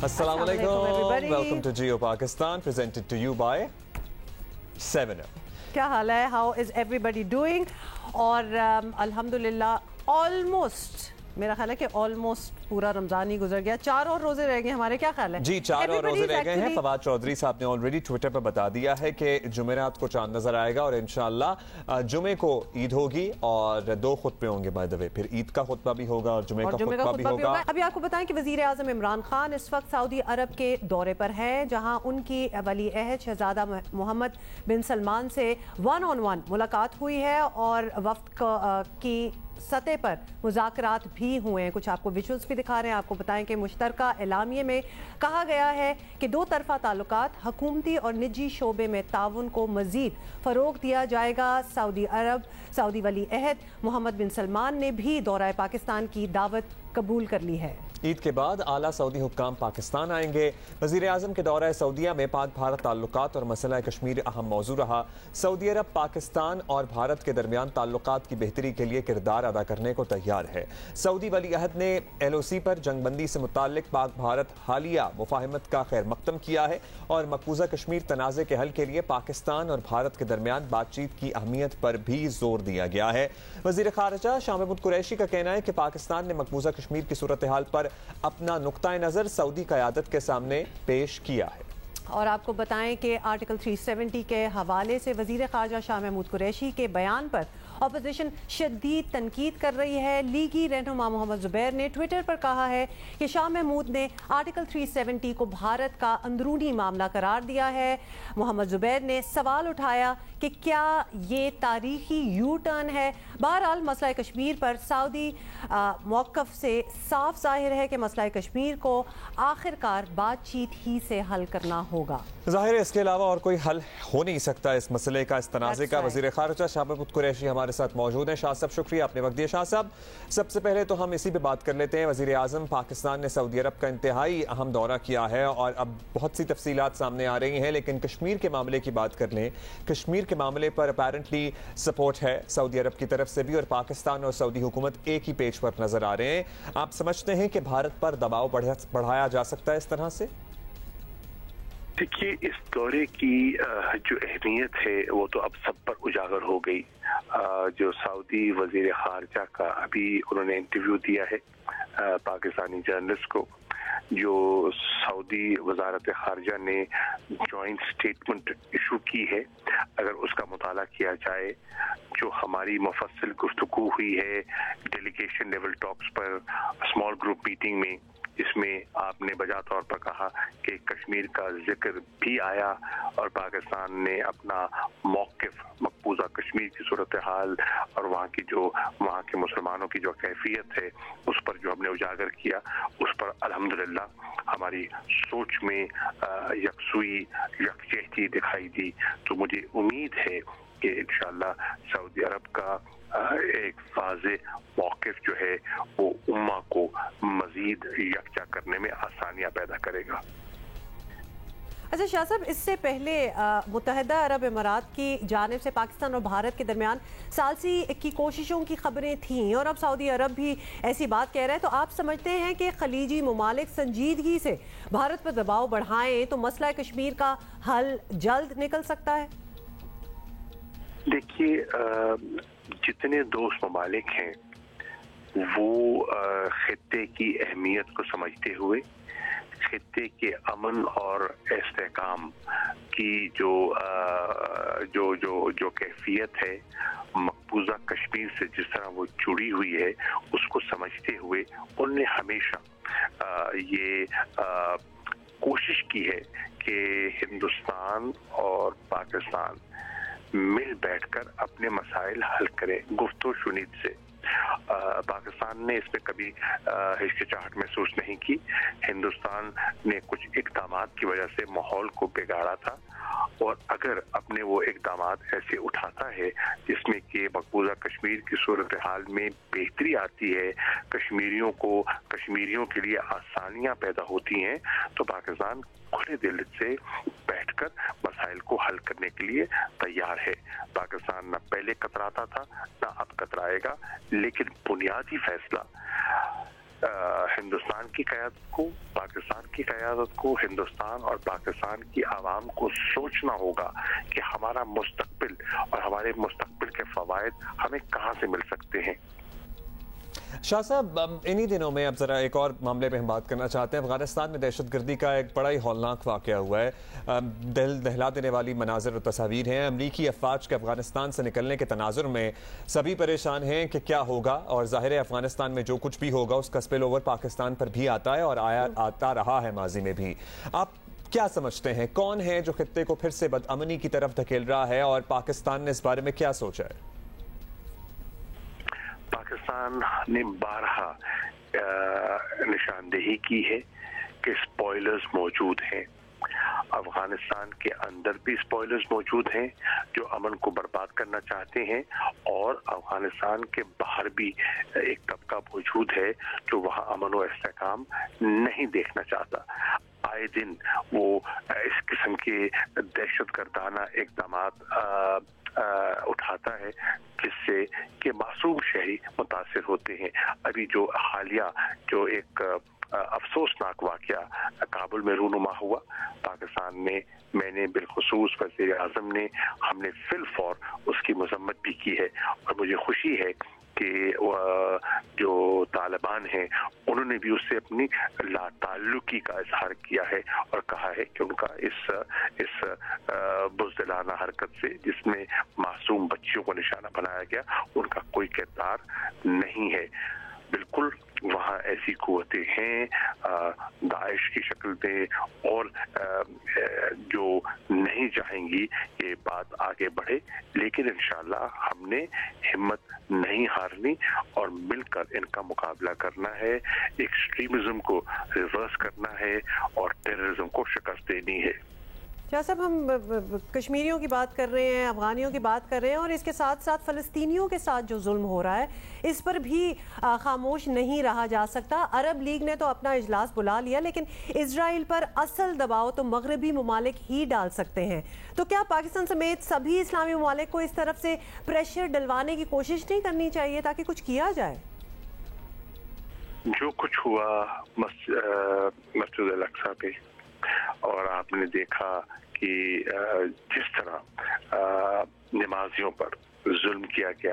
Assalamu alaikum. Welcome to Geo Pakistan, presented to you by 7up. क्या हाल है? How is everybody doing? और अल्हम्दुलिल्लाह almost मेरा ख्याल है कि ऑलमोस्ट पूरा रमजान ही गुजर गया, 4 और रोजे रह गए हमारे, क्या ख्याल है? जी 4 और रोजे रह गए हैं। फवाद चौधरी साहब ने ऑलरेडी ट्विटर पर बता दिया है कि जुमेरात को चांद नजर आएगा और इंशाल्लाह जुमे को ईद होगी और 2 खुतबे होंगे। बाय द वे फिर ईद का खुतबा भी होगा और जुमे का खुतबा भी होगा। अभी आपको बताएं कि वजीर आजम इमरान खान इस वक्त सऊदी अरब के दौरे पर है, जहां उनकी वली अहद शहजादा मोहम्मद बिन सलमान से 1-on-1 मुलाकात हुई है और वफ्द की सतह पर मुज़ाकरात भी हुए हैं। कुछ आपको विजुअल्स भी दिखा रहे हैं। आपको बताएं कि मुश्तरका एलामिये में कहा गया है कि 2 तरफ़ा ताल्लुकात, हुकूमती और निजी शोबे में ताउन को मज़ीद फ़रोग़ दिया जाएगा। सऊदी वली अहद मोहम्मद बिन सलमान ने भी दौरा पाकिस्तान की दावत कबूल कर ली है। ईद के बाद आला सऊदी हुक्काम पाकिस्तान आएंगे। वज़ीर आज़म के दौरा सऊदिया में पाक भारत ताल्लुकात और मसला कश्मीर अहम मौजू रहा। सऊदी अरब पाकिस्तान और भारत के दरमियान ताल्लुकात की बेहतरी के लिए किरदार अदा करने को तैयार है। सऊदी वली अहद ने LOC पर जंगबंदी से मुताल्लिक पाक भारत हालिया मुफाहमत का खैर मकदम किया है और मकबूजा कश्मीर तनाज़े के हल के लिए पाकिस्तान और भारत के दरमियान बातचीत की अहमियत पर भी जोर दिया गया है। वज़ीर ख़ारिजा शाह महमूद कुरैशी का कहना है कि पाकिस्तान ने मकबूजा कश्मीर की सूरत हाल पर अपना नुक्ता नज़र सऊदी क़यादत के सामने पेश किया है। और आपको बताएं कि आर्टिकल 370 के हवाले से वज़ीर ख़ारिजा शाह महमूद कुरैशी के बयान पर अपोजिशन शदीद तनकीद कर रही है। लीगी रहनुमा मोहम्मद ज़ुबैर ने ट्विटर पर कहा है कि शाह महमूद ने आर्टिकल 370 को भारत का अंदरूनी मामला करार दिया है। मोहम्मद ज़ुबैर ने सवाल उठाया कि क्या ये तारीखी यू टर्न है। बहरहाल मसला कश्मीर पर सऊदी मौक़िफ़ से साफ ज़ाहिर है कि मसला कश्मीर को आखिरकार बातचीत ही से हल करना होगा। ज़ाहिर है इसके अलावा और कोई हल हो नहीं सकता इस मसले का, इस तनाज़े का। वज़ीर ख़ारिजा शाह महमूद कुरैशी हमारे साथ मौजूद हैं। शाह साहब शुक्रिया, आपने वक्त दिया। शाह साहब सबसे पहले तो हम इसी पे बात कर लेते हैं। वज़ीर आज़म पाकिस्तान ने सऊदी अरब का इंतहाई अहम दौरा किया है और अब बहुत सी तफसीलात सामने आ रही हैं, लेकिन कश्मीर के मामले की बात कर लें। कश्मीर के मामले पर अपेरेंटली सपोर्ट है सऊदी अरब की तरफ से भी और पाकिस्तान और सऊदी हुकूमत एक ही पेज पर नजर आ रहे हैं। आप समझते हैं कि भारत पर दबाव बढ़ाया जा सकता है इस तरह से? देखिए, इस दौरे की जो अहमियत है वो तो अब सब पर उजागर हो गई। जो सऊदी वजीर खारजा का अभी उन्होंने इंटरव्यू दिया है पाकिस्तानी जर्नलिस्ट को, जो सऊदी वजारत खारजा ने जॉइंट स्टेटमेंट इशू की है, अगर उसका मुताला किया जाए, जो हमारी मुफस्सिल गुफ्तगू हुई है डेलीगेशन लेवल टॉक्स पर स्मॉल ग्रुप मीटिंग में, इसमें आपने बजा तौर पर कहा कि कश्मीर का जिक्र भी आया और पाकिस्तान ने अपना मौक़िफ़ मकबूजा कश्मीर की सूरत हाल और वहाँ के मुसलमानों की जो कैफियत है उस पर जो हमने उजागर किया, उस पर अल्हम्दुलिल्लाह हमारी सोच में यकसुई यकजहती दिखाई दी। तो मुझे उम्मीद है कि इंशाअल्लाह सऊदी अरब का एक वाज़े मौक़िफ़ जो है वो उम्मा को मज़ीद यकजा करने में आसानियाँ पैदा करेगा। अच्छा शाह साहब, इससे पहले मुत्तहिदा अरब इमारात की जानिब से पाकिस्तान और भारत के दरमियान सालसी की कोशिशों की खबरें थीं और अब सऊदी अरब भी ऐसी बात कह रहा है। तो आप समझते हैं कि खलीजी ममालिक संजीदगी से भारत पर दबाव बढ़ाएं तो मसला कश्मीर का हल जल्द निकल सकता है? देखिए, जितने दोस्त ममालिक हैं वो खित्ते की अहमियत को समझते हुए खित्ते के अमन और इस्तेहकाम की जो कैफियत है मकबूजा कश्मीर से जिस तरह वो जुड़ी हुई है, उसको समझते हुए उनने हमेशा ये कोशिश की है कि हिंदुस्तान और पाकिस्तान मिल बैठकर अपने मसाइल हल करें गुफ्तो शुनीद से। पाकिस्तान ने इसमें कभी हिचकिचाहट महसूस नहीं की। हिंदुस्तान ने कुछ इक़दामात की वजह से माहौल को बिगाड़ा था और अगर अपने वो इक़दामात ऐसे उठाता है जिसमें कि मकबूजा कश्मीर की सूरत हाल में बेहतरी आती है, कश्मीरियों के लिए आसानियाँ पैदा होती हैं, तो पाकिस्तान खुले दिल से बैठकर मसाइल को हल करने के लिए तैयार है। पाकिस्तान न पहले कतराता था न अब कतराएगा, लेकिन बुनियादी फैसला हिंदुस्तान की क़यादत को, पाकिस्तान की क़यादत को, हिंदुस्तान और पाकिस्तान की आवाम को सोचना होगा कि हमारा मुस्तक़बिल और हमारे मुस्तक़बिल के फ़वाइद हमें कहाँ से मिल सकते हैं। शाह साहब, इन्हीं दिनों में अब ज़रा एक और मामले पे हम बात करना चाहते हैं। अफगानिस्तान में दहशतगर्दी का एक बड़ा ही हौलनाक वाक़या हुआ है। दिल दहला देने वाली मनाज़र और तस्वीर हैं। अमरीकी अफ़वाज के अफगानिस्तान से निकलने के तनाज़ुर में सभी परेशान हैं कि क्या होगा, और ज़ाहिर है अफगानिस्तान में जो कुछ भी होगा उसका स्पिल ओवर पाकिस्तान पर भी आता है और आता रहा है माजी में भी। आप क्या समझते हैं, कौन है जो खित्ते को फिर से बदअमनी की तरफ धकेल रहा है, और पाकिस्तान ने इस बारे में क्या सोचा है? पाकिस्तान ने बारहा निशानदेही की है कि स्पॉयलर्स मौजूद हैं। अफगानिस्तान के अंदर भी स्पॉयलर्स मौजूद हैं जो अमन को बर्बाद करना चाहते हैं, और अफगानिस्तान के बाहर भी एक तबका मौजूद है जो वहाँ अमन व इस्तेहकाम नहीं देखना चाहता। आए दिन वो इस किस्म के दहशतगर्दाना इक़दामात उठाता है जिससे कि मासूम शहरी मुतासिर होते हैं। अभी जो हालिया जो एक अफसोसनाक वाक़या काबुल में रूनुमा हुआ, पाकिस्तान में मैंने बिलखुसूस वज़ीर आज़म ने हमने फिलफौर उसकी मज़म्मत भी की है, और मुझे खुशी है कि जो तालिबान हैं उन्होंने भी उससे अपनी लाताल्लुकी का इजहार किया है और कहा है कि उनका इस बुज़दिलाना हरकत से जिसमें मासूम बच्चियों को निशाना बनाया गया उनका कोई किरदार नहीं है। बिल्कुल वहाँ ऐसी कुव्वतें हैं दाइश की शक्ल में, और जो नहीं चाहेंगी ये बात आगे बढ़े, लेकिन इंशाअल्लाह हमने हिम्मत नहीं हारनी और मिलकर इनका मुकाबला करना है, एक्सट्रीमिज्म को रिवर्स करना है और टेररिज्म को शिकस्त देनी है। शाह साहब, हम कश्मीरियों की बात कर रहे हैं, अफगानियों की बात कर रहे हैं, और इसके साथ साथ फ़लस्तीनियों के साथ जो जुल्म हो रहा है इस पर भी खामोश नहीं रहा जा सकता। अरब लीग ने तो अपना इजलास बुला लिया, लेकिन इजराइल पर असल दबाव तो मगरबी ममालिक ही डाल सकते हैं। तो क्या पाकिस्तान समेत सभी इस्लामी ममालिक को इस तरफ से प्रेशर डलवाने की कोशिश नहीं करनी चाहिए ताकि कुछ किया जाए? जो कुछ हुआ मस्जिद अल-अक्सा पे, और आपने देखा कि जिस तरह नमाजियों पर जुल्म किया गया,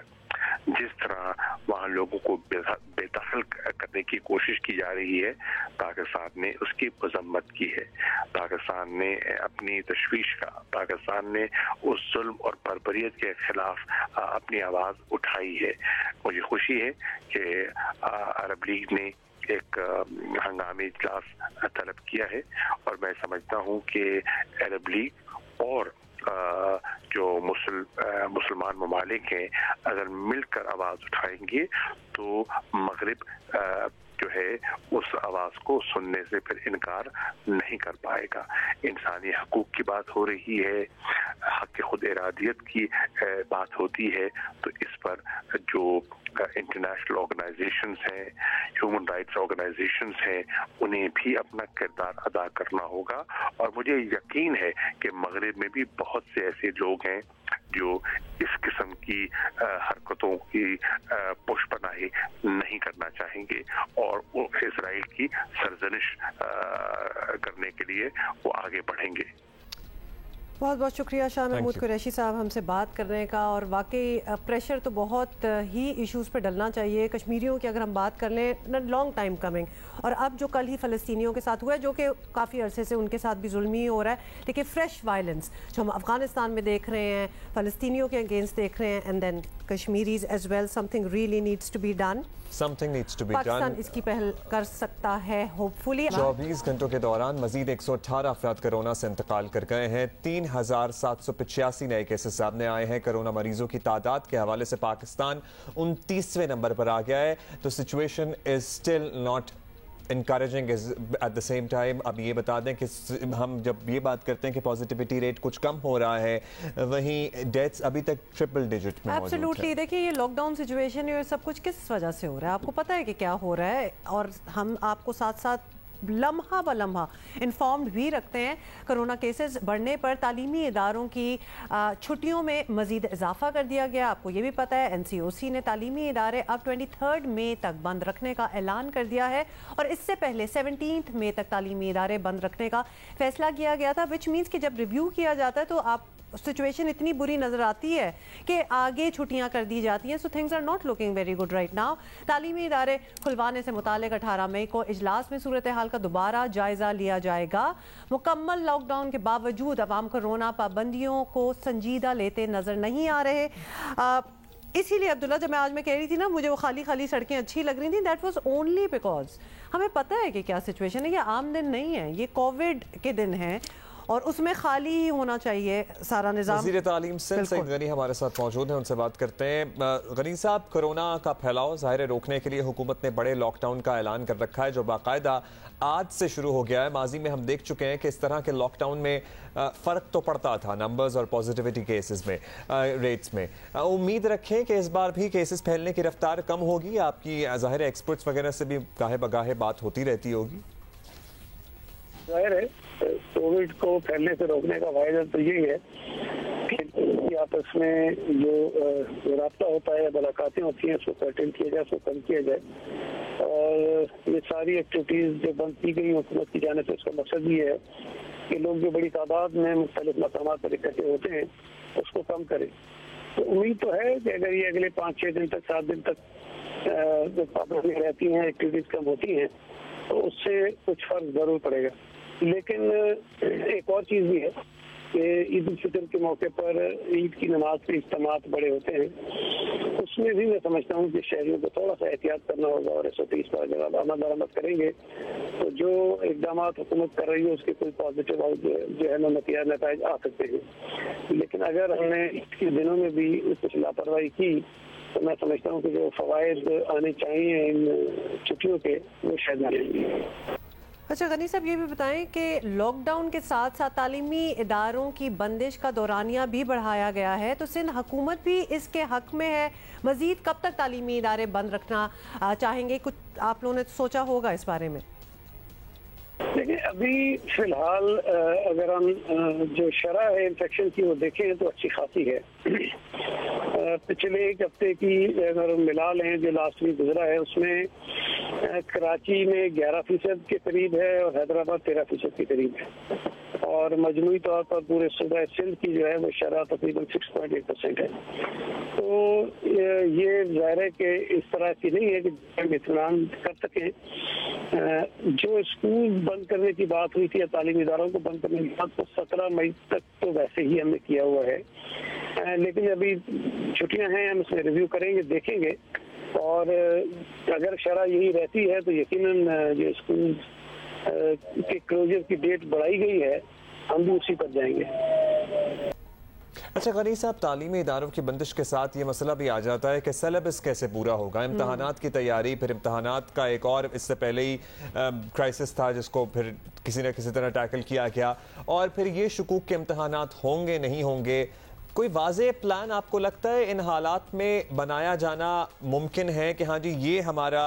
जिस तरह वहाँ लोगों को बेदखल करने की कोशिश की जा रही है, पाकिस्तान ने उसकी मजम्मत की है। पाकिस्तान ने अपनी तशवीश का, पाकिस्तान ने उस जुल्म और बर्बरियत के खिलाफ अपनी आवाज़ उठाई है। मुझे खुशी है कि अरब लीग ने एक हंगामी इजलास तलब किया है, और मैं समझता हूँ कि अरब लीग और जो मुसलमान ममालिक हैं अगर मिलकर आवाज़ उठाएंगे तो मगरिब जो है उस आवाज़ को सुनने से फिर इनकार नहीं कर पाएगा। इंसानी हकूक़ की बात हो रही है, हक़ खुद इरादियत की बात होती है, तो इस पर जो इंटरनेशनल ऑर्गेनाइजेशंस हैं, ह्यूमन राइट्स ऑर्गेनाइजेशंस हैं, उन्हें भी अपना किरदार अदा करना होगा। और मुझे यकीन है कि मगरिब में भी बहुत से ऐसे लोग हैं जो इस किस्म की हरकतों की पुष्पनाही नहीं करना चाहेंगे और वो इजराइल की सरजनिश करने के लिए वो आगे बढ़ेंगे। बहुत बहुत शुक्रिया शाह महमूद कुरैशी साहब हमसे बात करने का। और वाकई प्रेशर तो बहुत ही इश्यूज़ पे डलना चाहिए। कश्मीरियों की अगर हम बात कर लें, लॉन्ग टाइम कमिंग, और अब जो कल ही फ़लस्तीनियों के साथ हुआ है, जो कि काफ़ी अरसे से उनके साथ भी जुल्म ही हो रहा है, लेकिन फ्रेश वायलेंस जो हम अफ़गानिस्तान में देख रहे हैं, फ़लस्तीनियों के अगेंस्ट देख रहे हैं, and then Kashmiris as well, something really needs to be done. Pakistan इसकी पहल कर सकता है होपफुली। 24 घंटों के दौरान मजीद 118 अफराद कोरोना से इंतकाल कर गए हैं। 3785 नए केसेस सामने आए हैं। कोरोना मरीजों की तादाद के हवाले से पाकिस्तान 29वें नंबर पर आ गया है। तो situation is still not encouraging is at the same time। अब ये बता दें कि हम जब ये बात करते हैं कि पॉजिटिविटी रेट कुछ कम हो रहा है, वहीं डेथ्स अभी तक ट्रिपल डिजिट में मौजूद है। एब्सोल्युटली। देखिए, ये लॉकडाउन सिचुएशन, ये सब कुछ किस वजह से हो रहा है, आपको पता है कि क्या हो रहा है, और हम आपको साथ साथ लम्हा ब लम्हा इन्फॉर्म्ड भी रखते हैं। कोरोना केसेस बढ़ने पर तालीमी इदारों की छुट्टियों में मज़ीद इजाफा कर दिया गया। आपको ये भी पता है NCOC ने तालीमी इदारे अब 23 मई तक बंद रखने का ऐलान कर दिया है और इससे पहले 17 मई तक तालीमी इदारे बंद रखने का फैसला किया गया था, विच मीन्स कि जब रिव्यू किया जाता है तो आप सिचुएशन इतनी बुरी नज़र आती है कि आगे छुट्टियां कर दी जाती हैं। So things are not looking very good right now. तालीमी इदारे खुलवाने से मुतालिक 18 मई को इजलास में सूरत हाल का दोबारा जायज़ा लिया जाएगा। मुकम्मल लॉकडाउन के बावजूद अवाम कोरोना पाबंदियों को संजीदा लेते नज़र नहीं आ रहे। इसीलिए अब्दुल्ला, जब मैं कह रही थी ना मुझे वो खाली खाली सड़कें अच्छी लग रही थी, दैट वाज ओनली बिकॉज हमें पता है कि क्या सिचुएशन है। ये आम दिन नहीं है, ये कोविड के दिन हैं और उसमें खाली ही होना चाहिए सारा निज़ाम। वज़ीर तालीम सिंध सईद गनी हमारे साथ मौजूद हैं, उनसे बात करते हैं। गनी साहब, कोरोना का फैलाव ज़ाहिर रोकने के लिए हुकूमत ने बड़े लॉकडाउन का ऐलान कर रखा है जो बाकायदा आज से शुरू हो गया है। माजी में हम देख चुके हैं कि इस तरह के लॉकडाउन में फ़र्क तो पड़ता था नंबर्स और पॉजिटिविटी केसेस में, रेट्स में। उम्मीद रखें कि इस बार भी केसेस फैलने की रफ्तार कम होगी। आपकी ज़ाहिर एक्सपर्ट्स वगैरह से भी गाहे बगाहे बात होती रहती होगी। जाहिर है कोविड को फैलने से रोकने का फायदा तो यही है कि आपस में जो राब्ता होता है, मुलाकातें होती हैं, उसको अटेंड किया जाए, उसको कम किया जाए। और ये सारी एक्टिविटीज़ जो बंद की गई हुकूमत की जाने से, उसका मकसद ये है कि लोग जो बड़ी तादाद में मुख्तलिफ मकामात पर इकट्ठे होते हैं उसको कम करें। तो उम्मीद तो है कि अगर ये अगले 5-6 दिन तक, 7 दिन तक जो पाबंदियाँ रहती हैं, एक्टिविटीज़ कम होती हैं, तो उससे कुछ फर्क ज़रूर पड़ेगा। लेकिन एक और चीज़ भी है कि ईद उल फितर के मौके पर ईद की नमाज के इज्तिमात बड़े होते हैं, उसमें भी मैं समझता हूँ कि शहरियों को थोड़ा सा एहतियात करना होगा। और 130 पर अगर अमल दरामद करेंगे तो जो इकदाम हुकूमत कर रही है उसके कोई पॉजिटिव जो है नतीजा आ सकते हैं। लेकिन अगर हमने इसके दिनों में भी कुछ लापरवाही की तो मैं समझता हूँ कि जो फवायद आने चाहिए इन छुट्टियों के, वो शायद नहीं आएंगे। अच्छा गनी साहब, ये भी बताएं कि लॉकडाउन के साथ साथ तालीमी इदारों की बंदिश का दौरानिया भी बढ़ाया गया है, तो सिंध हुकूमत भी इसके हक में है। मजीद कब तक तालीमी इदारे बंद रखना चाहेंगे, कुछ आप लोगों ने सोचा होगा इस बारे में? देखिए, अभी फिलहाल अगर हम जो शरह है इन्फेक्शन की वो देखें तो अच्छी खासी है। पिछले एक हफ्ते की अगर मिला लें जो लास्ट वीक गुजरा है, उसमें कराची में 11% के करीब है और हैदराबाद 13% के करीब है। और मजमूई तौर पर पूरे सूबा सिंध की जो है वो शरह तकरीबन 6.8% है। तो ये ज़ाहिर है कि इस तरह की नहीं है कि हम इत्मीनान कर सकें। जो स्कूल बंद करने की बात हुई थी या तालीमी इदारों को बंद करने की बात, तो 17 मई तक तो वैसे ही हमने किया हुआ है। लेकिन अभी छुट्टियां हैं, हम उसमें रिव्यू करेंगे, देखेंगे। और अगर शरह यही रहती है तो यकीनन जो स्कूल के क्लोजर की डेट बढ़ाई गई है, हम भी उसी पर जाएंगे। अच्छा गनी साहब, तालीमी इदारों की बंदिश के साथ ये मसला भी आ जाता है कि सिलेबस कैसे पूरा होगा। इम्तहानात की तैयारी, फिर इम्तहानात का एक और इससे पहले ही क्राइसिस था जिसको फिर किसी न किसी तरह टैकल किया गया, और फिर ये शुकूक के इम्तहानात होंगे नहीं होंगे। कोई वाज़ेह प्लान आपको लगता है इन हालात में बनाया जाना मुमकिन है कि हाँ जी ये हमारा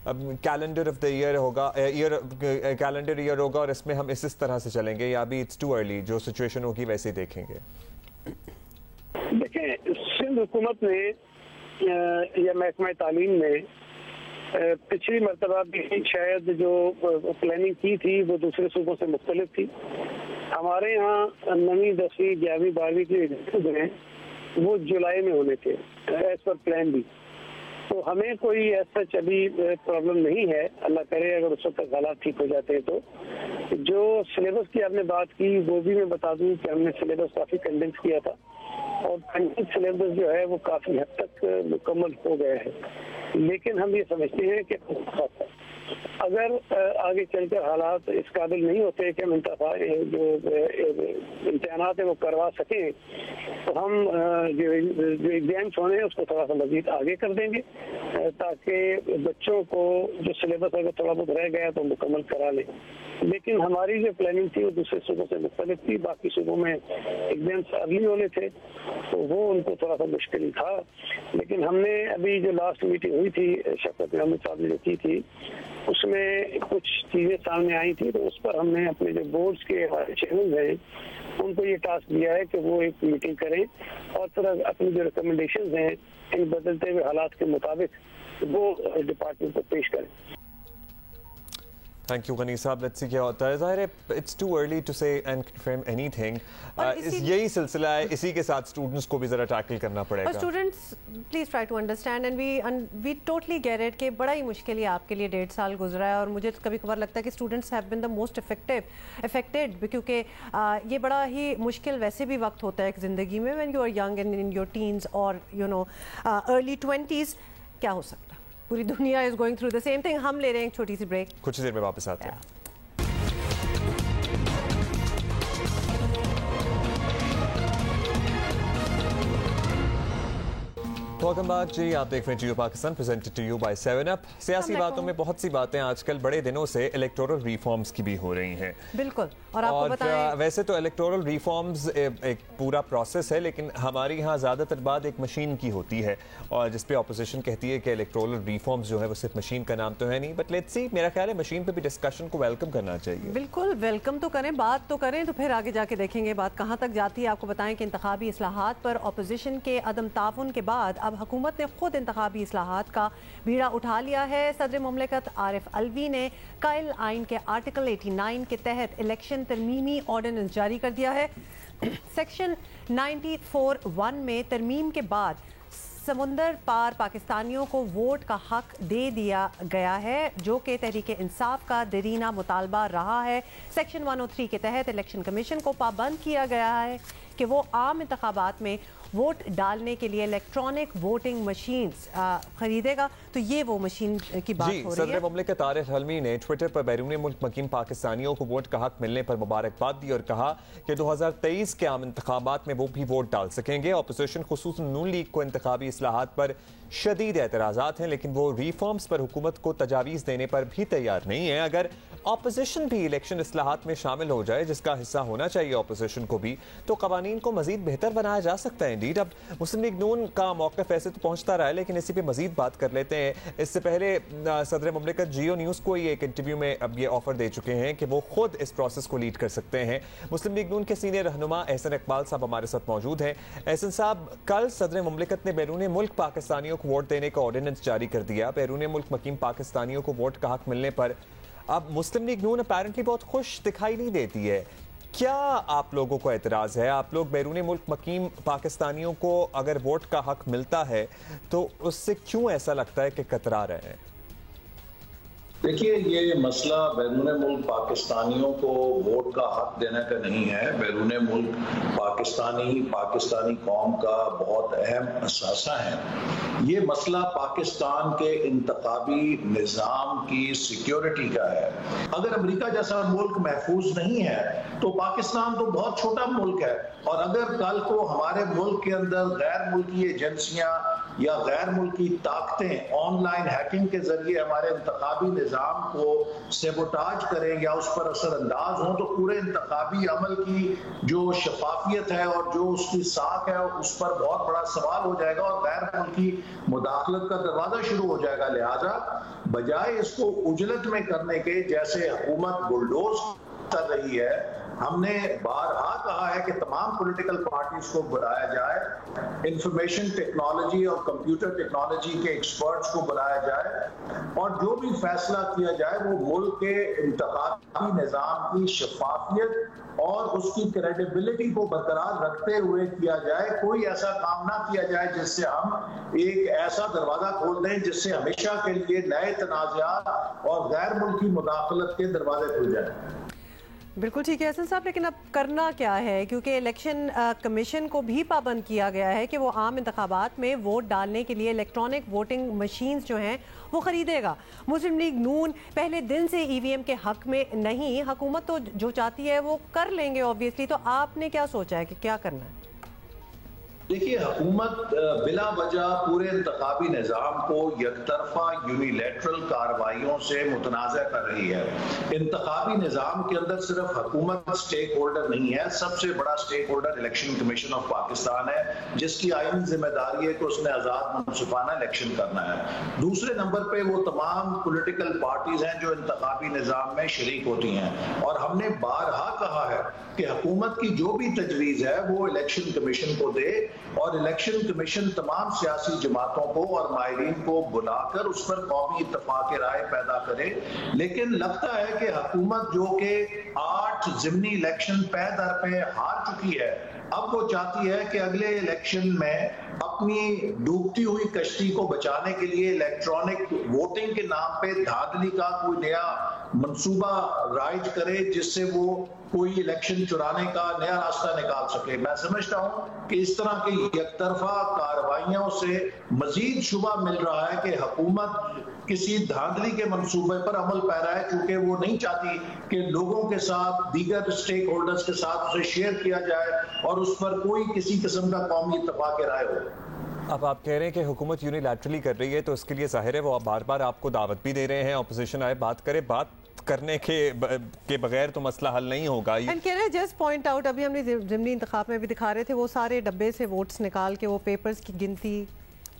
कैलेंडर ऑफ द ईयर होगा, कैलेंडर ईयर होगा और इसमें हम इस तरह से चलेंगे, या अभी इट्स टू अर्ली, जो सिचुएशन होगी वैसे ही देखेंगे? देखिए, सिंध हुकूमत ने या महकमा तालीम ने पिछली मरतबा भी शायद जो प्लानिंग की थी वो दूसरे सूबों से मुख्तलिफ थी। हमारे यहाँ 9वीं 10वीं 11वीं 12वीं के एग्जाम हैं वो जुलाई में होने थे एज पर प्लान भी। तो हमें कोई ऐसा अभी प्रॉब्लम नहीं है, अल्लाह करे अगर उस वक्त हालात ठीक हो जाते हैं। तो जो सिलेबस की आपने बात की वो भी मैं बता दूं कि हमने सिलेबस काफ़ी कंडेंस किया था और कंडेंस सिलेबस जो है वो काफ़ी हद तक मुकम्मल हो गया है। लेकिन हम ये समझते हैं कि अगर आगे चलकर हालात इस काबिल नहीं होते कि हम जो इम्तहानात है वो करवा सकें, तो हम जो एग्जाम्स होने हैं उसको थोड़ा सा मजीद आगे कर देंगे ताकि बच्चों को जो सिलेबस अगर थोड़ा बहुत रह गया तो मुकम्मल करा लें। لیکن ہماری جو پلاننگ تھی وہ دوسرے صوبوں سے مختلف تھی. باقی صوبوں میں ایگزامس ارلی ہونے تھے تو وہ ان کو تھوڑا سا مشکل ہی تھا. لیکن ہم نے ابھی جو لاسٹ میٹنگ ہوئی تھی شفقت محمد صاحب نے جو کی تھی اس میں کچھ چیزیں سامنے آئی تھی, تو اس پر ہم نے اپنے جو بورڈز کے چیئرمین ہیں ان کو یہ ٹاسک دیا ہے کہ وہ ایک میٹنگ کریں اور پھر اپنی جو ریکمنڈیشنز ہیں ان بدلتے ہوئے حالات کے مطابق وہ ڈپارٹمنٹ کو پیش کریں. تھینک یو غنی صاحب. لیٹس سی کیا ہوتا ہے. ظاہر ہے اٹس ٹو ارلی ٹو سے اینڈ کنفرم اینی تھنگ. یہی سلسلہ ہے, اسی کے ساتھ اسٹوڈنٹس کو بھی ذرا ٹیکل کرنا پڑے گا. Students please try to understand and we totally get it کہ بڑا ہی مشکل ہے آپ کے لیے 1.5 سال گزرا ہے, اور مجھے کبھی کبھار لگتا ہے کہ students have been the most affected کیونکہ یہ بڑا ہی مشکل ویسے بھی وقت ہوتا ہے ایک زندگی میں when you are young and in your teens اور یو نو ارلی 20s. کیا ہو سکتا ہے, پوری دنیا is going through the same thing. ہم لے رہے ہیں ایک چھوٹی سی بریک, کچھ دیر میں واپس آتے ہیں. ویلکم بیک جی, آپ دیکھ رہے ہیں Geo Pakistan presented to you by 7up. سیاسی باتوں میں بہت سی باتیں آج کل بڑے دنوں سے الیکٹورل ریفارمز کی بھی ہو رہی ہیں. بالکل, اور آپ کو بتائیں ویسے تو الیکٹورل ریفارمز ایک پورا پروسیس ہے, لیکن ہماری یہاں زیادہ تر بات ایک مشین کی ہوتی ہے, اور جس پہ اپوزیشن کہتی ہے کہ الیکٹورل ریفارمز جو ہے وہ صرف مشین کا نام تو ہے نہیں. بٹ لیٹس سی, میرا خیال ہے مشین پہ بھی ڈسکشن کو ویلکم کرنا چاہیے. بالکل ویلکم تو کریں, بات تو کریں, تو پھر آگے جا کے دیکھیں گے بات کہاں تک جاتی ہے. آپ کو بتائیں کہ انتخابی اصلاحات پر اپوزیشن کے عدم تعاون کے بعد اب حکومت نے خود انتخابی اصلاحات کا بیڑا اٹھا لیا ہے. صدر مملکت عارف علوی نے قائل آئین کے آرٹیکل 89 کے تحت الیکشن ترمیمی آرڈیننس جاری کر دیا ہے. سیکشن 94(1) میں ترمیم کے بعد سمندر پار پاکستانیوں کو ووٹ کا حق دے دیا گیا ہے, جو کہ تحریک انصاف کا دیرینہ مطالبہ رہا ہے. سیکشن 103 کے تحت الیکشن کمیشن کو پابند کیا گیا ہے کہ وہ عام انتخابات میں ووٹ ڈالنے کے لیے الیکٹرانک ووٹنگ مشینز خریدے گا. تو یہ وہ مشین کی بات ہو رہی ہے. صدر مملکت عارف علوی نے ٹویٹر پر بیرون ملک مقیم پاکستانیوں کو ووٹ کا حق ملنے پر مبارکباد دی اور کہا کہ 2023 کے عام انتخابات میں وہ بھی ووٹ ڈال سکیں گے. اپوزیشن خصوصاً نون لیگ کو انتخابی اصلاحات پر شدید اعتراضات ہیں, لیکن وہ ریفارمز پر حکومت کو تجاویز دینے پر بھی تیار نہیں ہے. اگر اپوزیشن بھی الیکشن اصلاحات میں شامل ہو جائے, جس کا حصہ ہونا چاہیے اپوزیشن کو بھی, تو قوانین کو مزید بہتر بنایا جا سکتا ہے. انڈیڈ اب مسلم لیگ نون کا موقف ایسے تو پہنچتا رہا ہے, لیکن اسی پہ مزید بات کر لیتے ہیں. اس سے پہلے صدر مملکت جیو نیوز کو ایک انٹرویو میں اب یہ آفر دے چکے ہیں کہ وہ خود اس پروسیس کو لیڈ کر سکتے ہیں. مسلم لیگ نون کے سینئر رہنما احسن اقبال صاحب ہمارے ساتھ موجود ہیں. احسن صاحب, کل صدر مملکت نے بیرون ملک پاکستانیوں کو ووٹ دینے کا آرڈیننس جاری کر دیا. بیرون ملک مقیم پاکستانیوں کو ووٹ کا حق ملنے پر اب مسلم لیگ نون اپیرنٹلی بہت خوش دکھائی نہیں دیتی ہے. کیا آپ لوگوں کو اعتراض ہے؟ آپ لوگ بیرون ملک مقیم پاکستانیوں کو اگر ووٹ کا حق ملتا ہے تو اس سے کیوں ایسا لگتا ہے کہ کترا رہے ہیں؟ دیکھیے, یہ مسئلہ بیرون ملک پاکستانیوں کو ووٹ کا حق دینے کا نہیں ہے. بیرون ملک پاکستانی قوم کا بہت اہم اثاثہ ہے. یہ مسئلہ پاکستان کے انتخابی نظام کی سیکیورٹی کا ہے. اگر امریکہ جیسا ملک محفوظ نہیں ہے تو پاکستان تو بہت چھوٹا ملک ہے, اور اگر کل کو ہمارے ملک کے اندر غیر ملکی ایجنسیاں یا غیر ملکی طاقتیں آن لائن ہیکنگ کے ذریعے ہمارے انتخابی نظام کو سیبوٹاج کریں یا اس پر اثر انداز ہوں, تو پورے انتخابی عمل کی جو شفافیت ہے اور جو اس کی ساکھ ہے اس پر بہت بڑا سوال ہو جائے گا, اور غیر ملکی مداخلت کا دروازہ شروع ہو جائے گا. لہذا بجائے اس کو اجلت میں کرنے کے, جیسے حکومت بلڈوز کر رہی ہے, ہم نے بارہا کہا ہے کہ تمام پولیٹیکل پارٹیز کو بلایا جائے, انفارمیشن ٹیکنالوجی اور کمپیوٹر ٹیکنالوجی کے ایکسپرٹس کو بلایا جائے, اور جو بھی فیصلہ کیا جائے وہ ملک کے انتخابی نظام کی شفافیت اور اس کی کریڈیبلٹی کو برقرار رکھتے ہوئے کیا جائے. کوئی ایسا کام نہ کیا جائے جس سے ہم ایک ایسا دروازہ کھول دیں جس سے ہمیشہ کے لیے نئے تنازعات اور غیر ملکی مداخلت کے دروازے کھل جائیں. بالکل ٹھیک ہے حسن صاحب, لیکن اب کرنا کیا ہے, کیونکہ الیکشن کمیشن کو بھی پابند کیا گیا ہے کہ وہ عام انتخابات میں ووٹ ڈالنے کے لیے الیکٹرانک ووٹنگ مشینز جو ہیں وہ خریدے گا. مسلم لیگ نون پہلے دن سے ای وی ایم کے حق میں نہیں, حکومت تو جو چاہتی ہے وہ کر لیں گے آبویسلی. تو آپ نے کیا سوچا ہے کہ کیا کرنا ہے؟ دیکھیے حکومت بلا وجہ پورے انتخابی نظام کو یک طرفہ یونیلیٹرل کارروائیوں سے متنازع کر رہی ہے. انتخابی نظام کے اندر صرف حکومت سٹیک ہولڈر نہیں ہے, سب سے بڑا stakeholder election commission of Pakistan ہے, جس کی آئینی ذمہ داری ہے کہ اس نے آزاد منصفانہ الیکشن کرنا ہے. دوسرے نمبر پہ وہ تمام پولیٹیکل پارٹیز ہیں جو انتخابی نظام میں شریک ہوتی ہیں, اور ہم نے بارہا کہا ہے کہ حکومت کی جو بھی تجویز ہے وہ الیکشن کمیشن کو دے, اور الیکشن کمیشن تمام سیاسی جماعتوں کو اور ماہرین کو بلا کر اس پر قومی اتفاق رائے پیدا کرے. لیکن لگتا ہے کہ حکومت جو کہ 8 ضمنی الیکشن پے در پہ ہار چکی ہے, اب وہ چاہتی ہے کہ اگلے الیکشن میں اپنی ڈوبتی ہوئی کشتی کو بچانے کے لیے الیکٹرانک ووٹنگ کے نام پہ دھاندلی کا کوئی نیا منصوبہ رائج کرے, جس سے وہ کوئی الیکشن چرانے کا نیا راستہ نکال سکے. میں سمجھتا ہوں کہ اس طرح کی یک طرفہ کارروائیوں سے مزید شبہ مل رہا ہے کہ حکومت کسی دھاندلی کے منصوبے پر عمل پیرا ہے, چونکہ وہ نہیں چاہتی کہ لوگوں کے ساتھ, دیگر سٹیک ہولڈرز کے ساتھ اسے شیئر کیا جائے اور اس پر کوئی کسی قسم کا قومی اتفاق رائے ہو. اب آپ کہہ رہے ہیں کہ حکومت یونیلیٹرلی کر رہی ہے, تو اس کے لیے ظاہر ہے وہ بار بار آپ کو دعوت بھی دے رہے ہیں, اپوزیشن آئے بات کرے, بات کرنے کے بغیر تو مسئلہ حل نہیں ہوگا. اینڈ کہہ رہے ہیں جسٹ پوائنٹ آؤٹ, ابھی ہم نے ضمنی انتخاب میں بھی دکھا رہے تھے وہ سارے ڈبے سے ووٹس نکال کے وہ پیپرز کی گنتی,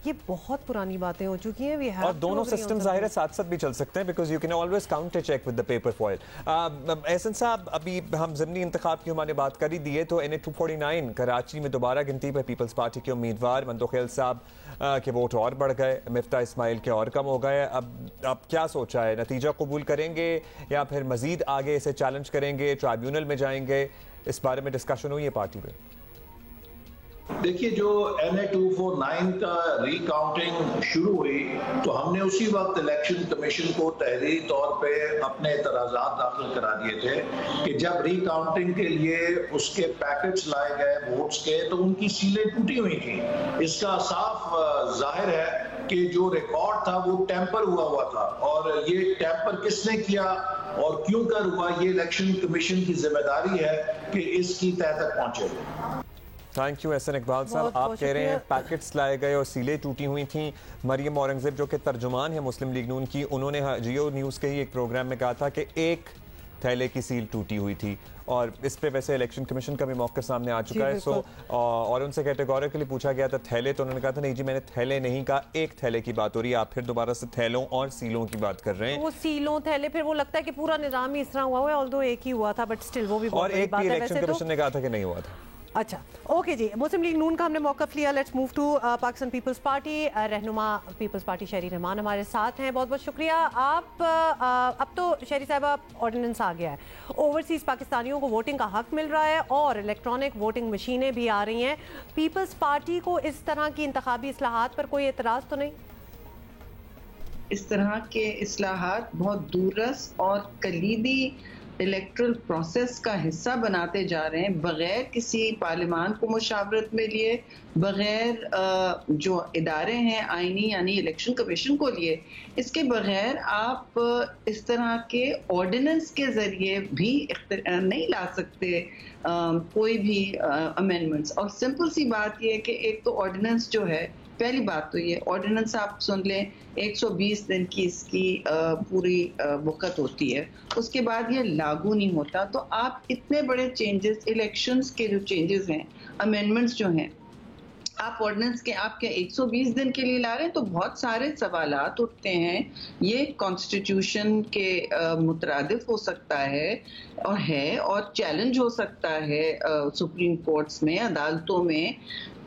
یہ بہت پرانی باتیں ہو چکی ہیں. اور دونوں سسٹم ظاہر ہے ساتھ ساتھ بھی چل سکتے ہیں, because you can always counter check with the paper foil. Ahsan صاحب, ابھی ہم ضمنی انتخاب کی ہمارے بات کر ہی دی ہے, تو NA 249 کراچی میں دوبارہ گنتی پہ پیپلز پارٹی کے امیدوار مندوخیل صاحب کے ووٹ اور بڑھ گئے, مفتاح اسماعیل کے اور کم ہو گئے. اب کیا سوچا ہے, نتیجہ قبول کریں گے یا پھر مزید آگے اسے چیلنج کریں گے, ٹرائیبیونل میں جائیں گے؟ اس بارے میں ڈسکشن ہوئی ہے پارٹی میں. دیکھیے جو NA 249 کا ری کاؤنٹنگ شروع ہوئی تو ہم نے اسی وقت الیکشن کمیشن کو تحریری طور پہ اپنے اعتراضات داخل کرا دیے تھے کہ جب ری کاؤنٹنگ کے لیے اس کے پیکٹس لائے گئے ووٹس کے تو ان کی سیلیں ٹوٹی ہوئی تھیں. اس کا صاف ظاہر ہے کہ جو ریکارڈ تھا وہ ٹیمپر ہوا تھا, اور یہ ٹیمپر کس نے کیا اور کیوں کر ہوا, یہ الیکشن کمیشن کی ذمہ داری ہے کہ اس کی تہہ تک پہنچے. تھینک یو احسن اقبال صاحب. آپ کہہ رہے ہیں پیکٹس لائے گئے اور سیلیں ٹوٹی ہوئی تھیں. مریم اورنگزیب جو کہ ترجمان ہے مسلم لیگ نون کی, انہوں نے جیو نیوز کے ہی ایک پروگرام میں کہا تھا کہ ایک تھیلے کی سیل ٹوٹی ہوئی تھی, اور اس پہ ویسے الیکشن کمیشن کا بھی موقف سامنے آ چکا ہے. سو اور ان سے کیٹیگوریکلی پوچھا گیا تھا تھیلے, تو انہوں نے کہا تھا نہیں جی میں نے تھیلے نہیں کہا, ایک تھیلے کی بات ہو رہی ہے. آپ پھر دوبارہ سے تھیلوں اور سیلوں کی بات کر رہے ہیں. وہ سیلوں تھیلے, پھر وہ لگتا ہے کہ پورا نظام ہی اس طرح ہوا ہے, آلدو ایک ہی ہوا تھا, بٹ اسٹل وہ بھی اور ایک بھی الیکشن کمیشن نے کہا تھا کہ نہیں ہوا تھا. اچھا اوکے جی, مسلم لیگ نون کا ہم نے موقف لیا. Let's move to Pakistan Peoples Party. رہنما پیپلز پارٹی شہری رحمان ہمارے ساتھ ہیں, بہت بہت شکریہ. آپ اب تو شہری صاحبہ آرڈیننس آ گیا ہے, اوورسیز پاکستانیوں کو ووٹنگ کا حق مل رہا ہے اور الیکٹرانک ووٹنگ مشینیں بھی آ رہی ہیں. پیپلز پارٹی کو اس طرح کی انتخابی اصلاحات پر کوئی اعتراض تو نہیں؟ اس طرح کے اصلاحات بہت دورس اور کلیدی الیکٹرل پروسیس کا حصہ بناتے جا رہے ہیں, بغیر کسی پارلیمان کو مشاورت میں لیے, بغیر جو ادارے ہیں آئینی یعنی الیکشن کمیشن کو لیے, اس کے بغیر آپ اس طرح کے آرڈیننس کے ذریعے بھی نہیں لا سکتے کوئی بھی امینڈمنٹس. اور سمپل سی بات یہ ہے کہ ایک تو آرڈیننس جو ہے, پہلی بات تو یہ آرڈیننس آپ سن لیں 120 دن کی اس کی پوری وقت ہوتی ہے, اس کے بعد یہ لاگو نہیں ہوتا. تو آپ اتنے بڑے چینجز, الیکشنز کے جو چینجز ہیں, امینڈمنٹس جو ہیں, آپ آرڈیننس کے آپ کے 120 دن کے لیے لا رہے ہیں, تو بہت سارے سوالات اٹھتے ہیں. یہ کانسٹیٹیوشن کے مترادف ہو سکتا ہے اور چیلنج ہو سکتا ہے سپریم کورٹس میں, عدالتوں میں.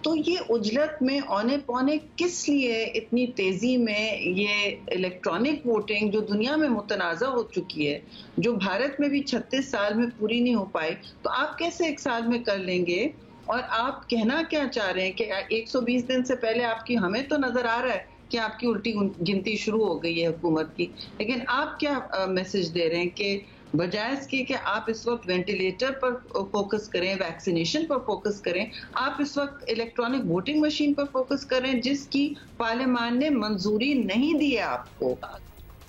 تو یہ اجلت میں اونے پونے کس لیے اتنی تیزی میں یہ الیکٹرانک ووٹنگ جو دنیا میں متنازع ہو چکی ہے, جو بھارت میں بھی 36 سال میں پوری نہیں ہو پائی, تو آپ کیسے ایک سال میں کر لیں گے؟ اور آپ کہنا کیا چاہ رہے ہیں کہ 120 دن سے پہلے آپ کی, ہمیں تو نظر آ رہا ہے کہ آپ کی الٹی گنتی شروع ہو گئی ہے حکومت کی, لیکن آپ کیا میسج دے رہے ہیں کہ بجائے اس کی کہ آپ اس وقت وینٹیلیٹر پر فوکس کریں, ویکسینیشن پر فوکس کریں, آپ اس وقت الیکٹرانک ووٹنگ مشین پر فوکس کریں جس کی پارلیمان نے منظوری نہیں دی ہے آپ کو.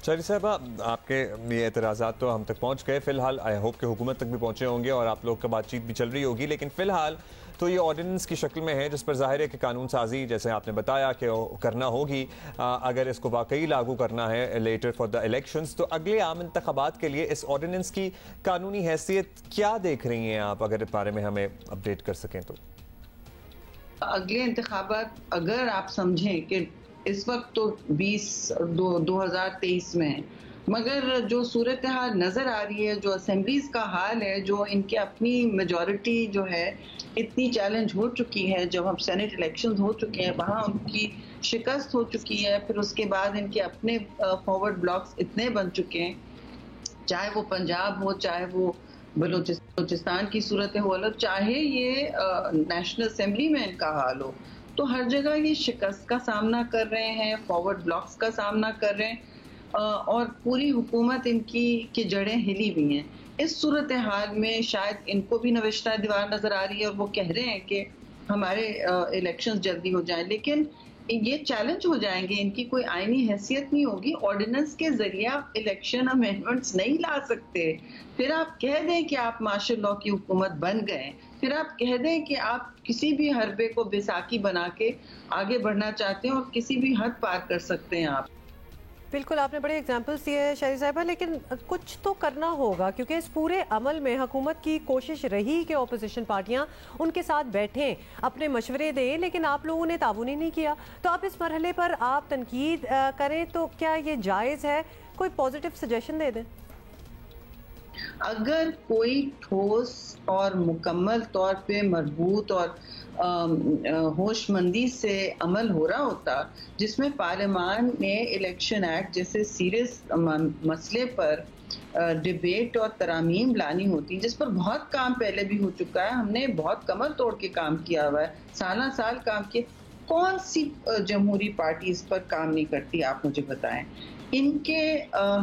शायरी साहबा, आपके ये एतराज़ात तो हम तक पहुँच गए, फ़िलहाल आई होप कि हुकूमत तक भी पहुँचे होंगे और आप लोग का बातचीत भी चल रही होगी, लेकिन फ़िलहाल तो ये ऑर्डिनेंस की शक्ल में है जिस पर ज़ाहिर है कि कानून साजी जैसे आपने बताया कि करना होगी अगर इसको वाकई लागू करना है लेटर फॉर द इलेक्शंस। तो अगले आम इंतखाबात के लिए इस ऑर्डिनेंस की कानूनी हैसियत क्या देख रही हैं आप, अगर इस बारे में हमें अपडेट कर सकें तो? अगले इंतखाबात अगर आप समझें कि इस वक्त तो 2023 में है, मगर जो सूरत हाल नज़र आ रही है, जो असेंबलीज का हाल है, जो इनके अपनी मेजॉरिटी जो है इतनी चैलेंज हो चुकी है, जब हम सेनेट इलेक्शंस हो चुके हैं वहाँ उनकी शिकस्त हो चुकी है, फिर उसके बाद इनके अपने फॉरवर्ड ब्लॉक्स इतने बन चुके हैं, चाहे वो पंजाब हो, चाहे वो बलूचिस्तान की सूरत हो, चाहे ये नेशनल असेंबली में इनका हाल हो, तो हर जगह ये शिकस्त का सामना कर रहे हैं, फॉरवर्ड ब्लॉक्स का सामना कर रहे हैं और पूरी हुकूमत इनकी की जड़ें हिली हुई हैं। इस सूरत हाल में शायद इनको भी नविश्ता दीवार नजर आ रही है और वो कह रहे हैं कि हमारे इलेक्शंस जल्दी हो जाएं, लेकिन ये चैलेंज हो जाएंगे, इनकी कोई आईनी हैसियत नहीं होगी। ऑर्डिनेंस के जरिए आप इलेक्शन अमेंडमेंट्स नहीं ला सकते। फिर आप कह दें कि आप मार्शल लॉ की हुकूमत बन गए, फिर आप कह दें कि आप किसी भी हरबे को बेसाखी बना के आगे बढ़ना चाहते हैं और किसी भी हद पार कर सकते हैं आप। बिल्कुल, आपने बड़े एग्जाम्पल्स दिए हैं शायरी साहिबा, लेकिन कुछ तो करना होगा क्योंकि इस पूरे अमल में हुकूमत की कोशिश रही कि अपोजिशन पार्टियां उनके साथ बैठें, अपने मशवरे दें, लेकिन आप लोगों ने ताबून ही नहीं किया। तो अब इस मरहले पर आप तनकीद करें तो क्या ये जायज़ है? कोई पॉजिटिव सजेशन दे दें। अगर कोई ठोस और मुकम्मल तौर पे मजबूत और होशमंदी से अमल हो रहा होता, जिसमें पार्लियामान ने इलेक्शन एक्ट जैसे सीरियस मसले पर डिबेट और तरामीम लानी होती, जिस पर बहुत काम पहले भी हो चुका है, हमने बहुत कमर तोड़ के काम किया हुआ है, साल साल काम किए, कौन सी जमहूरी पार्टी इस पर काम नहीं करती? आप मुझे बताएं। इनके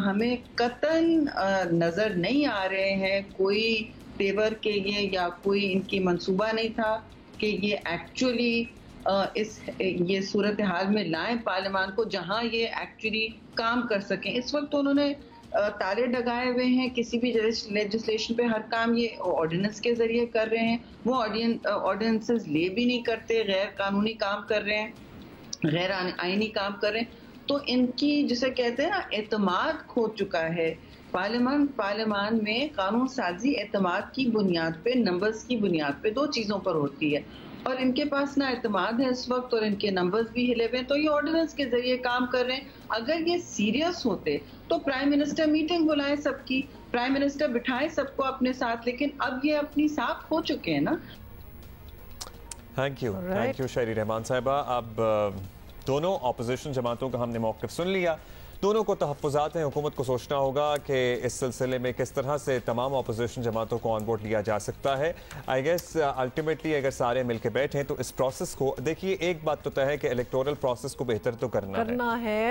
हमें कतन नजर नहीं आ रहे हैं कोई तेवर के ये, या कोई इनकी मंसूबा नहीं था कि ये एक्चुअली ये सूरत हाल में लाएं पार्लियामान को जहां ये एक्चुअली काम कर सकें। इस वक्त तो उन्होंने ताले डगाए हुए हैं, किसी भी लेजिस्लेशन पे हर काम ये ऑर्डिनेंस के जरिए कर रहे हैं। वो ऑर्डिनेंसेस ले भी नहीं करते, गैर कानूनी काम कर रहे हैं, गैर आईनी काम कर रहे हैं। तो इनकी जिसे कहते हैं ना, एतमाद खो चुका है। पार्लियामान में कानून साजी एतमाद की बुनियाद पे, नंबर्स की बुनियाद पे, दो चीज़ों पर होती है, और इनके पास ना एतमाद है इस वक्त और इनके नंबर्स भी हिले हुए हैं, तो ये ऑर्डिनेंस के जरिए काम कर रहे हैं। अगर ये सीरियस होते तो प्राइम मिनिस्टर मीटिंग बुलाएं सबकी, प्राइम मिनिस्टर बिठाएं सबको अपने साथ, लेकिन अब ये अपनी साख खो चुके हैं ना। थैंक यू शायरी रहमान साहिबा। अब दोनों अपोजिशन जमातों का हमने मौक़िफ़ सुन लिया, दोनों को तहफ़्फ़ुज़ात हैं। हुकूमत को सोचना होगा कि इस सिलसिले में किस तरह से तमाम अपोजिशन जमातों को ऑन बोर्ड लिया जा सकता है। आई गेस अल्टीमेटली अगर सारे मिल के बैठें तो इस प्रोसेस को, देखिए एक बात तो तय है कि इलेक्टोरल प्रोसेस को बेहतर तो करना है,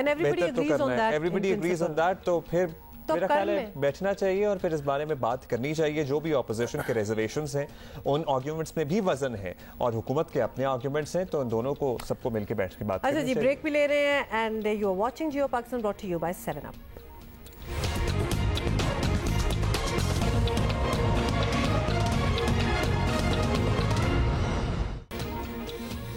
बेहतर तो करना है, एवरीबडी एग्रीज ऑन दैट। तो फिर मेरा ख्याल है बैठना चाहिए और फिर इस बारे में बात करनी चाहिए। जो भी ऑपोजिशन के रिजर्वेशंस हैं उन आर्ग्यूमेंट्स में भी वजन है और हुकूमत के अपने आर्ग्यूमेंट्स हैं, तो उन दोनों को सबको मिलकर बैठ के बात करनी चाहिए। अच्छा जी, ब्रेक भी ले रहे हैं and you are watching Geo Pakistan, brought to you by 7 Up।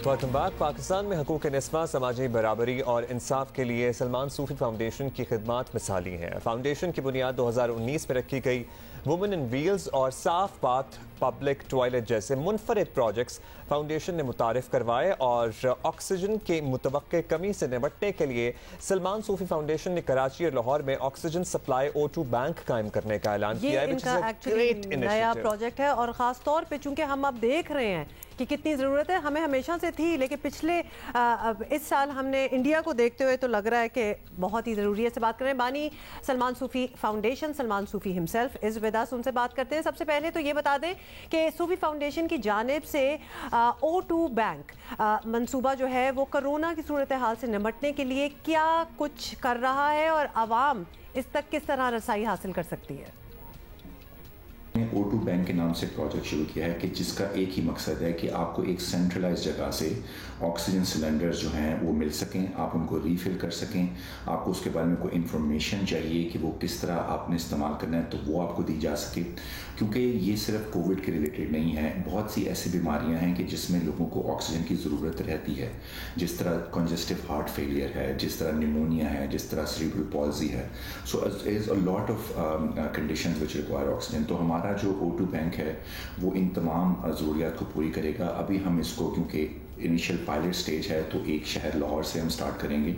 Welcome back. Pakistan में हकूक़ निस्वा, समाजी बराबरी और इंसाफ के लिए सलमान सूफी फाउंडेशन की खिदमात मिसाली हैं। फाउंडेशन की बुनियाद 2019 में रखी गई। वुमेन इन व्हील्स और साफ बाथ पब्लिक टॉयलेट जैसे मुनफरिद प्रोजेक्ट्स फाउंडेशन ने मुतारिफ करवाए और ऑक्सीजन के मुतवक्के कमी से निपटने के लिए सलमान सूफी फाउंडेशन ने कराची और लाहौर में ऑक्सीजन सप्लाई O2 बैंक कायम करने का ऐलान किया है। ये इनका एक्चुअली नया प्रोजेक्ट है और ख़ास तौर पे चूंकि हम अब देख रहे हैं कि कितनी ज़रूरत है, हमें हमेशा से थी, लेकिन पिछले इस साल हमने इंडिया को देखते हुए तो लग रहा है कि बहुत ही ज़रूरी है। से बात करें बानी Salman Sufi foundation, Salman Sufi himself is with us, उनसे बात करते हैं। सबसे पहले तो ये बता दें कि सूफी फाउंडेशन की जानिब से O2 बैंक मंसूबा जो है वो कोरोना की सूरत हाल से निपटने के लिए क्या कुछ कर रहा है और आवाम इस तक किस तरह रसाई हासिल कर सकती है? O2 बैंक के नाम से प्रोजेक्ट शुरू किया है कि जिसका एक ही मकसद है कि आपको एक सेंट्रलाइज जगह से ऑक्सीजन सिलेंडर्स जो हैं वो मिल सकें, आप उनको रीफ़िल कर सकें, आपको उसके बारे में कोई इन्फॉर्मेशन चाहिए कि वो किस तरह आपने इस्तेमाल करना है तो वो आपको दी जा सके। क्योंकि ये सिर्फ कोविड के रिलेटेड नहीं है, बहुत सी ऐसी बीमारियां हैं कि जिसमें लोगों को ऑक्सीजन की ज़रूरत रहती है, जिस तरह कंजेस्टिव हार्ट फेलियर है, जिस तरह निमोनिया है, जिस तरह सेरेब्रल पॉल्जी है। So is a lot of conditions which require oxygen. तो हमारा जो O2 बैंक है वो इन तमाम ज़रूरियात को पूरी करेगा। अभी हम इसको, क्योंकि इनिशियल पायलट स्टेज है, तो एक शहर लाहौर से हम स्टार्ट करेंगे।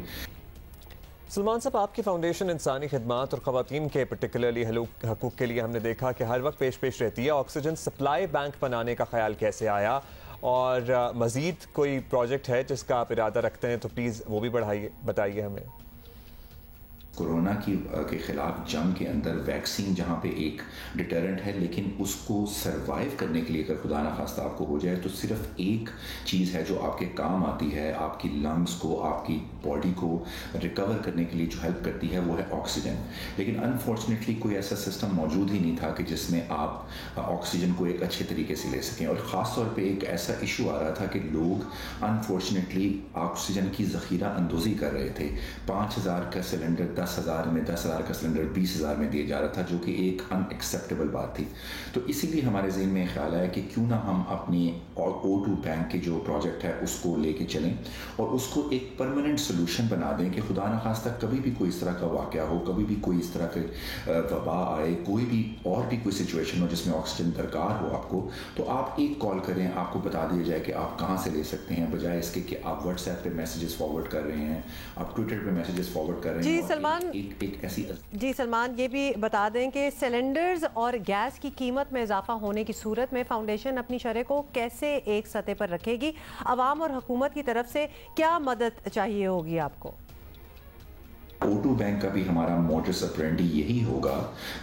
सलमान साहब, आपकी फाउंडेशन इंसानी खिदमात और ख़वातीन के पर्टिकुलरली हकूक़ के लिए हमने देखा कि हर वक्त पेश रहती है। ऑक्सीजन सप्लाई बैंक बनाने का ख्याल कैसे आया, और मज़ीद कोई प्रोजेक्ट है जिसका आप इरादा रखते हैं तो प्लीज़ वो भी बताइए हमें। कोरोना के ख़िलाफ़ जंग के अंदर वैक्सीन जहाँ पे एक डिटरेंट है, लेकिन उसको सरवाइव करने के लिए अगर खुदा ना खास्ता आपको हो जाए तो सिर्फ एक चीज़ है जो आपके काम आती है, आपकी लंग्स को, आपकी बॉडी को रिकवर करने के लिए जो हेल्प करती है वो है ऑक्सीजन। लेकिन अनफॉर्चुनेटली कोई ऐसा सिस्टम मौजूद ही नहीं था कि जिसमें आप ऑक्सीजन को एक अच्छे तरीके से ले सकें, और ख़ास तौर पे एक ऐसा इशू आ रहा था कि लोग अनफॉर्चुनेटली ऑक्सीजन की ज़ख़ीरा अंदोज़ी कर रहे थे। 5000 का सिलेंडर 10,000 में, 10,000 का सिलेंडर 20,000 में दिया जा रहा था, जो कि एक अनएक्सेप्टेबल बात थी। तो इसीलिए हमारे ज़हन में ख्याल आया कि क्यों ना हम अपनी O2 बैंक के जो प्रोजेक्ट है उसको लेके चलें और उसको एक परमानेंट सोल्यूशन बना दें कि खुदा न खास्ता कभी भी कोई इस तरह का वाक़या हो, कभी भी कोई इस तरह के वबा आए, कोई भी और भी कोई सिचुएशन हो जिसमें ऑक्सीजन दरकार हो आपको, तो आप एक कॉल करें, आपको बता दिया जाए कि आप कहाँ से ले सकते हैं, बजाय इसके कि आप व्हाट्सएप पे मैसेजेस फॉरवर्ड कर रहे हैं, आप ट्विटर पे मैसेजेस फॉरवर्ड कर रहे हैं। जी सलमान, एक ऐसी जी सलमान, ये भी बता दें कि सिलेंडर्स और गैस की कीमत में इजाफा होने की सूरत में फाउंडेशन अपनी शरह को कैसे एक सतह पर रखेगी? अवाम और हुकूमत की तरफ से क्या मदद चाहिए होगी आपको? O2 बैंक का भी हमारा मोडस ऑपरेंडी यही होगा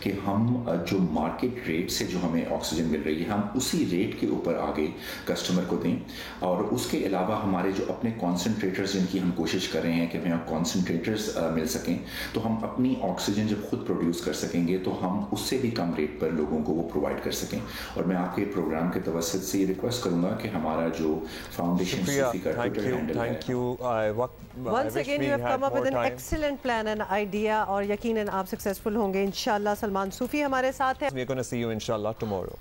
कि हम जो मार्केट रेट से जो हमें ऑक्सीजन मिल रही है हम उसी रेट के ऊपर आगे कस्टमर को दें, और उसके अलावा हमारे जो अपने कॉन्सनट्रेटर्स जिनकी हम कोशिश कर रहे हैं कि हमें कॉन्सनट्रेटर्स मिल सकें, तो हम अपनी ऑक्सीजन जब खुद प्रोड्यूस कर सकेंगे तो हम उससे भी कम रेट पर लोगों को वो प्रोवाइड कर सकें। और मैं आपके प्रोग्राम के तवस्सुत से ये रिक्वेस्ट करूँगा कि हमारा जो फाउंडेशन सूफी का ट्विटर हैंडल है, Once again, you have come up with an excellent plan and idea, और यकीनन आप सक्सेसफुल होंगे इंशाल्लाह। सलमान सूफी हमारे साथ है। We're going to see you inshallah tomorrow.